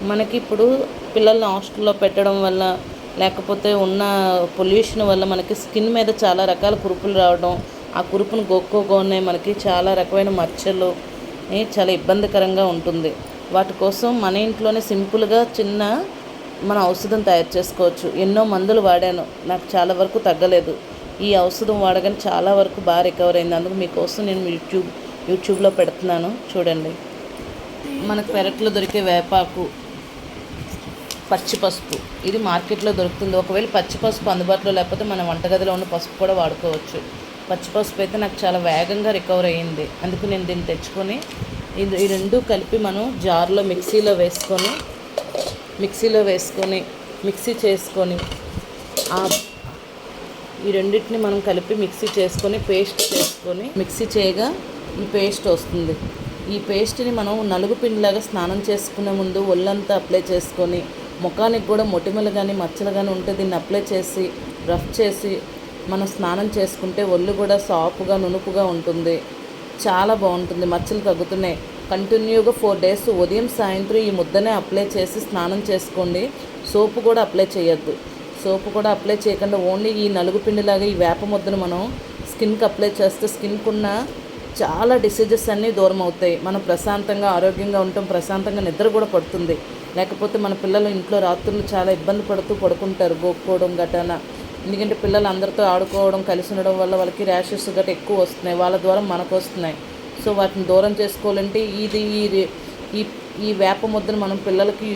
మనకి ఇప్పుడు పిల్లల్ని హాస్టల్లో పెట్టడం వల్ల లేకపోతే ఉన్న పొల్యూషన్ వల్ల మనకి స్కిన్ మీద చాలా రకాల కురుపులు రావడం, ఆ కురుపును గోక్కోగానే మనకి చాలా రకమైన మచ్చలు చాలా ఇబ్బందికరంగా ఉంటుంది. వాటి కోసం మన ఇంట్లోనే సింపుల్గా చిన్న మన ఔషధం తయారు చేసుకోవచ్చు. ఎన్నో మందులు వాడాను, నాకు చాలా వరకు తగ్గలేదు. ఈ ఔషధం వాడగానే చాలా వరకు బాగా రికవర్ అయింది. అందుకు మీకోసం నేను యూట్యూబ్లో పెడుతున్నాను, చూడండి. మనకు పెరట్లో దొరికే వేపాకు, పచ్చి పసుపు, ఇది మార్కెట్లో దొరుకుతుంది. ఒకవేళ పచ్చి పసుపు అందుబాటులో లేకపోతే మన వంటగదిలో ఉన్న పసుపు కూడా వాడుకోవచ్చు. పచ్చి పసుపు అయితే నాకు చాలా వేగంగా రికవర్ అయ్యింది. అందుకు నేను దీన్ని తెచ్చుకొని ఈ రెండు కలిపి మనం జార్లో మిక్సీ చేసుకొని ఈ రెండింటిని మనం కలిపి మిక్సీ చేసుకొని పేస్ట్ చేసుకొని మిక్సీ చేయగా ఈ పేస్ట్ వస్తుంది. ఈ పేస్ట్ని మనం నలుగు పిండిలాగా స్నానం చేసుకునే ముందు ఒళ్ళంతా అప్లై చేసుకొని, ముఖానికి కూడా మొటిమలు కానీ మచ్చలు కానీ ఉంటే దీన్ని అప్లై చేసి రఫ్ చేసి మనం స్నానం చేసుకుంటే ఒళ్ళు కూడా సాఫ్ట్గా నునుపుగా ఉంటుంది. చాలా బాగుంటుంది, మచ్చలు తగ్గుతున్నాయి. కంటిన్యూగా 4 days ఉదయం సాయంత్రం ఈ ముద్దనే అప్లై చేసి స్నానం చేసుకోండి. సోపు కూడా అప్లై చేయొద్దు. సోపు కూడా అప్లై చేయకుండా ఓన్లీ ఈ నలుగు పిండిలాగా ఈ వేప ముద్దను మనం స్కిన్కి అప్లై చేస్తే స్కిన్కు ఉన్న చాలా డిసీజెస్ అన్నీ దూరం అవుతాయి. మనం ప్రశాంతంగా ఆరోగ్యంగా ఉంటాం, ప్రశాంతంగా నిద్ర కూడా పడుతుంది. లేకపోతే మన పిల్లలు ఇంట్లో రాత్రులు చాలా ఇబ్బంది పడుతూ పడుకుంటారు, గోక్కోవడం గటాన. ఎందుకంటే పిల్లలు అందరితో ఆడుకోవడం, కలిసి ఉండడం వల్ల వాళ్ళకి ర్యాషెస్ గట్రా ఎక్కువ వస్తున్నాయి, వాళ్ళ ద్వారా మనకు వస్తున్నాయి. సో వాటిని దూరం చేసుకోవాలంటే ఈ వేప ముద్దను మనం పిల్లలకి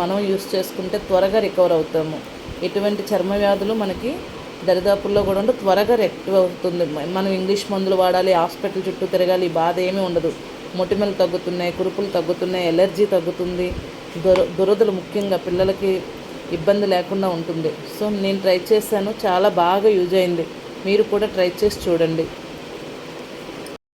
మనం యూజ్ చేసుకుంటే త్వరగా రికవర్ అవుతాము. ఎటువంటి చర్మ వ్యాధులు మనకి దరిదాపుల్లో కూడా ఉంటే త్వరగా రెక్టివ్ అవుతుంది. మనం ఇంగ్లీష్ మందులు వాడాలి, హాస్పిటల్ చుట్టూ తిరగాలి, బాధ ఏమీ ఉండదు. మొటిమలు తగ్గుతున్నాయి, కురుపులు తగ్గుతున్నాయి, ఎలర్జీ తగ్గుతుంది, దురదలు ముఖ్యంగా పిల్లలకి ఇబ్బంది లేకుండా ఉంటుంది. సో నేను ట్రై చేశాను, చాలా బాగా యూజ్ అయింది. మీరు కూడా ట్రై చేసి చూడండి.